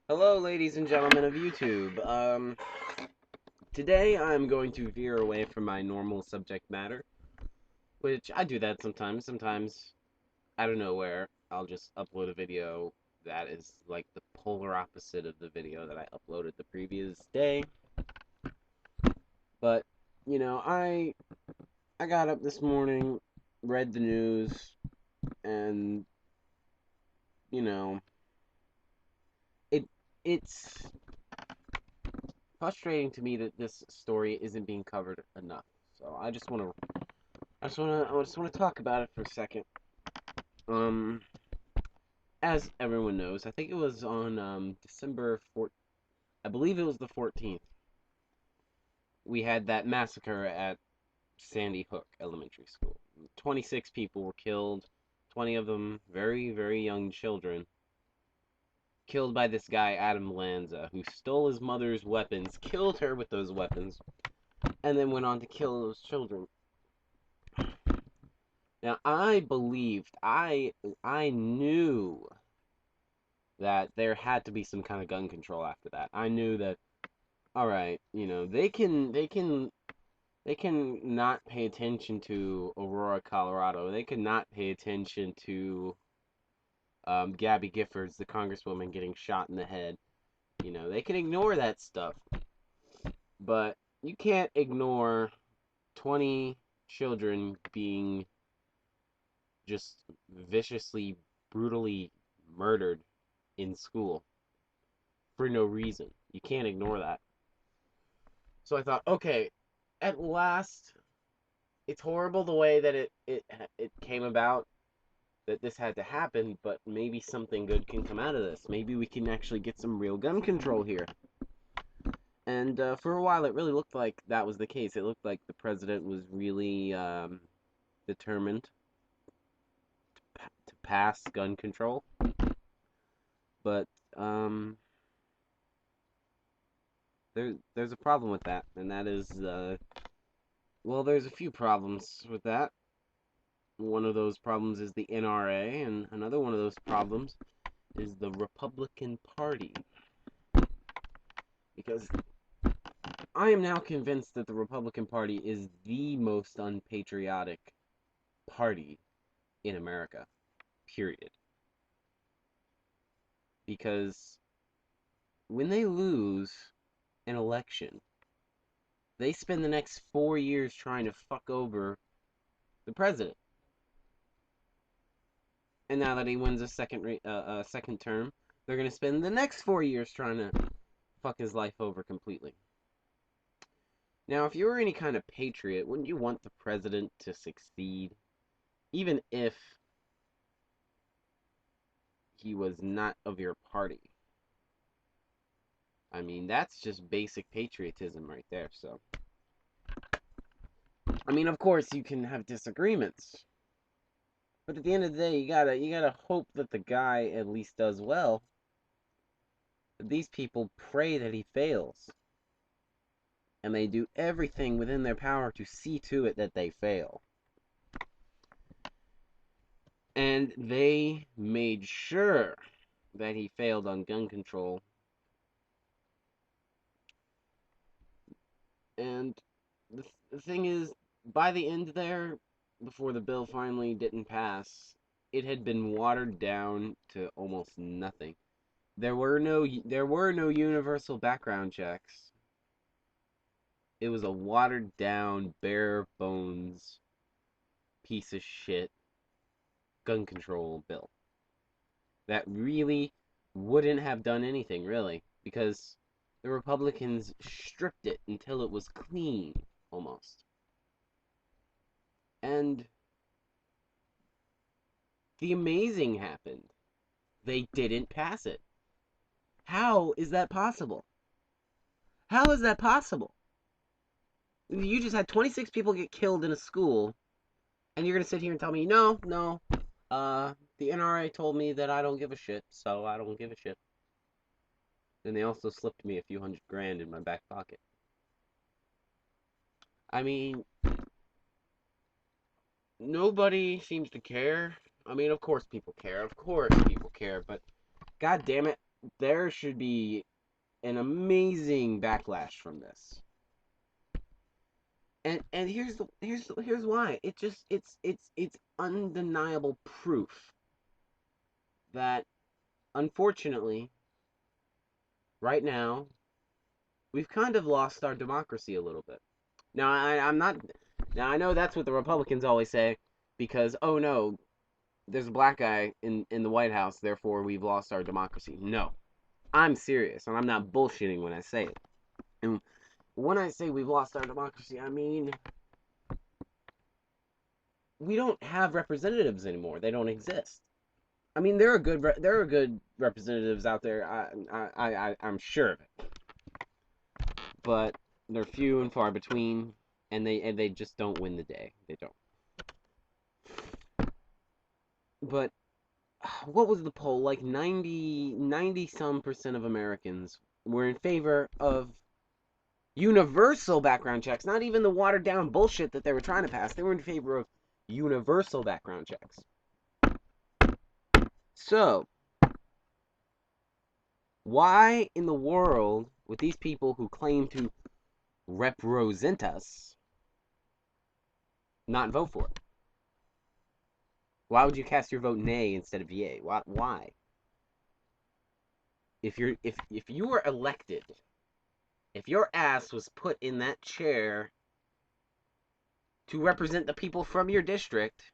Hello, ladies and gentlemen of YouTube. Today I'm going to veer away from my normal subject matter, which I do that sometimes. Sometimes, out of nowhere, I'll just upload a video that is like the polar opposite of the video that I uploaded the previous day. But, I got up this morning, read the news, and, you know, it it's frustrating to me that this story isn't being covered enough. So I just want to talk about it for a second. Um, as everyone knows, I think it was on December 4th. I believe it was the 14th. We had that massacre at Sandy Hook Elementary School. 26 people were killed, 20 of them very, very young children. Killed by this guy, Adam Lanza, who stole his mother's weapons, killed her with those weapons, and then went on to kill those children. Now, I knew that there had to be some kind of gun control after that. I knew that, all right, they can not pay attention to Aurora, Colorado. They can not pay attention to Gabby Giffords, the congresswoman, getting shot in the head. They can ignore that stuff, but you can't ignore 20 children being just viciously, brutally murdered in school for no reason. You can't ignore that. So I thought, okay, at last, it's horrible the way that it came about, that this had to happen, but maybe something good can come out of this. Maybe we can actually get some real gun control here. And for a while, it really looked like that was the case. It looked like the president was really determined to pass gun control. But there's a problem with that, and that is, well, there's a few problems with that. One of those problems is the NRA, and another one of those problems is the Republican Party. Because I am now convinced that the Republican Party is the most unpatriotic party in America, period. Because when they lose an election, they spend the next 4 years trying to fuck over the president. And now that he wins a second term, they're going to spend the next 4 years trying to fuck his life over completely. Now, if you were any kind of patriot, wouldn't you want the president to succeed, even if he was not of your party? I mean, that's just basic patriotism right there. So, I mean, of course, you can have disagreements, but at the end of the day, you gotta hope that the guy at least does well. These people pray that he fails, and they do everything within their power to see to it that they fail. And they made sure that he failed on gun control. And the thing is, by the end there, before the bill finally didn't pass, it had been watered down to almost nothing. There were no universal background checks. It was a watered down, bare bones piece of shit gun control bill that really wouldn't have done anything, really, because the Republicans stripped it until it was clean, almost. And the amazing happened. They didn't pass it. How is that possible? How is that possible? You just had 26 people get killed in a school, and you're going to sit here and tell me, no, no, the NRA told me that I don't give a shit, so I don't give a shit. Then they also slipped me a few $100,000 in my back pocket. I mean, nobody seems to care. I mean, of course people care. Of course people care, but god damn it, there should be an amazing backlash from this. And here's why. It's undeniable proof that, unfortunately, right now we've kind of lost our democracy a little bit. Now I'm not. Now I know that's what the Republicans always say, because oh no, there's a black guy in the White House, therefore we've lost our democracy. No, I'm serious, and I'm not bullshitting when I say it. And when I say we've lost our democracy, I mean we don't have representatives anymore. They don't exist. I mean, there are good representatives out there. I'm sure of it, but they're few and far between, and they just don't win the day. They don't. But what was the poll? Like 90 some percent of Americans were in favor of universal background checks, not even the watered down bullshit that they were trying to pass. They were in favor of universal background checks. So, why in the world would these people who claim to represent us not vote for it? Why would you cast your vote nay instead of yay? Why? If you were elected, if your ass was put in that chair to represent the people from your district,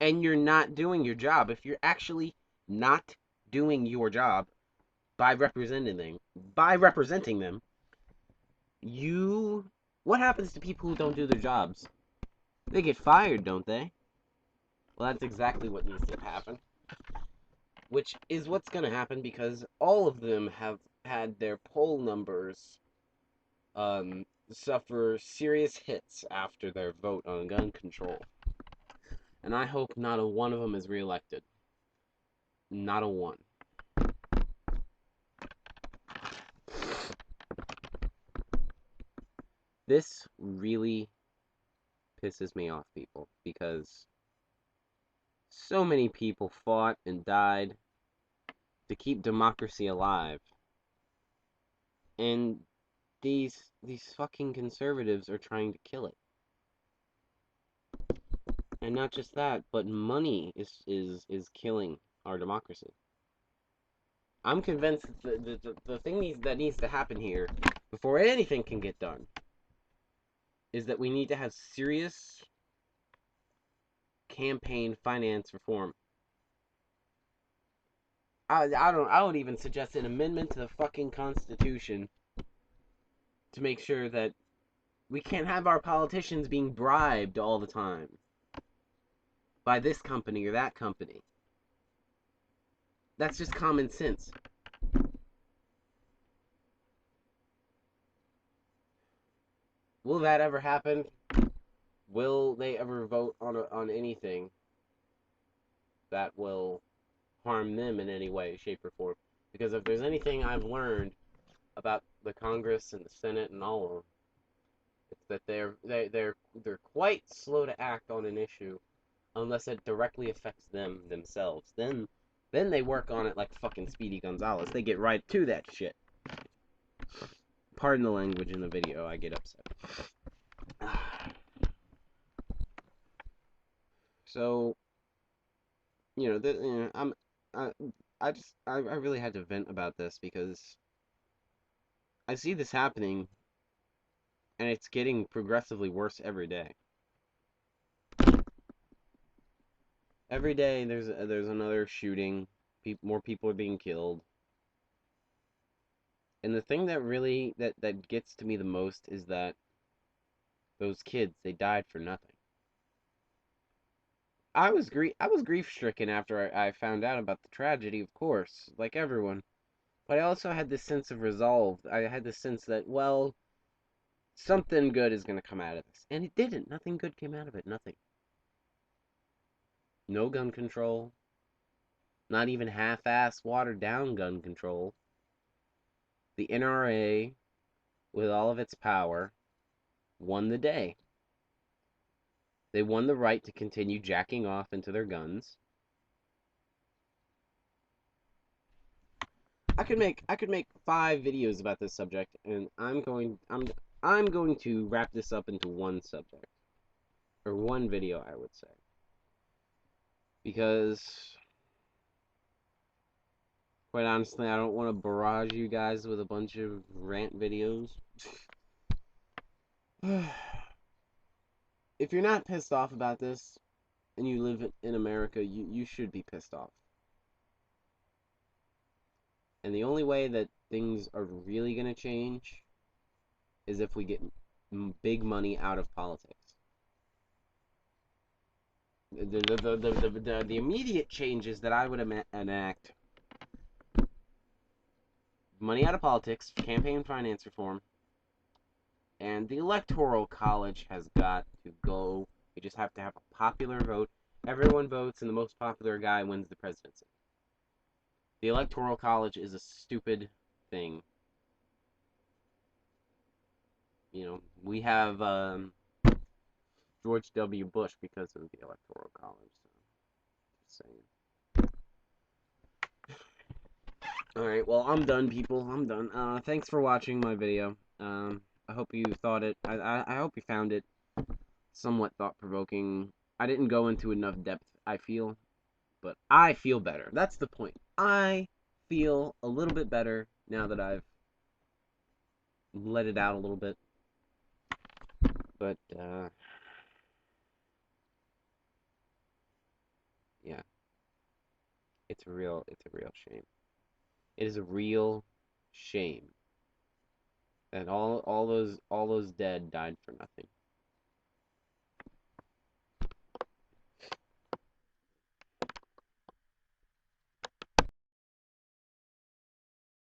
and you're not doing your job, if you're actually not doing your job by representing them, what happens to people who don't do their jobs? They get fired, don't they? Well, that's exactly what needs to happen. Which is what's going to happen, because all of them have had their poll numbers suffer serious hits after their vote on gun control. And I hope not a one of them is reelected. Not a one. This really pisses me off, people, because so many people fought and died to keep democracy alive. And these fucking conservatives are trying to kill it. And not just that, but money is killing our democracy. I'm convinced that the thing that needs to happen here before anything can get done is that we need to have serious campaign finance reform. I would even suggest an amendment to the fucking Constitution to make sure that we can't have our politicians being bribed all the time by this company or that company. That's just common sense. Will that ever happen? Will they ever vote on anything that will harm them in any way, shape, or form? Because if there's anything I've learned about the Congress and the Senate and all of them, it's that they're quite slow to act on an issue unless it directly affects them themselves. Then they work on it like fucking Speedy Gonzalez. They get right to that shit. Pardon the language in the video. I get upset. So, I really had to vent about this because I see this happening, and it's getting progressively worse every day. Every day there's another shooting. More people are being killed. And the thing that really that gets to me the most is that those kids, they died for nothing. I was grief stricken after I found out about the tragedy, of course, like everyone. But I also had this sense of resolve. I had this sense that, well, something good is going to come out of this. And it didn't. Nothing good came out of it. Nothing. No gun control. Not even half-ass watered down gun control. The NRA, with all of its power, won the day. They won the right to continue jacking off into their guns. I could make 5 videos about this subject, and I'm going to wrap this up into one subject, or one video, I would say, because quite honestly, I don't want to barrage you guys with a bunch of rant videos. If you're not pissed off about this and you live in America, you should be pissed off. And the only way that things are really going to change is if we get big money out of politics. The immediate changes that I would enact: money out of politics, campaign finance reform, and the Electoral College has got to go. We just have to have a popular vote. Everyone votes, and the most popular guy wins the presidency. The Electoral College is a stupid thing. You know, we have George W. Bush because of the Electoral College. So, just saying. Alright, well, I'm done, people. I'm done. Thanks for watching my video. I hope you thought it. I hope you found it somewhat thought-provoking. I didn't go into enough depth, I feel, but I feel better. That's the point. I feel a little bit better now that I've let it out a little bit. But, yeah, it's a real shame. It is a real shame that all those dead died for nothing.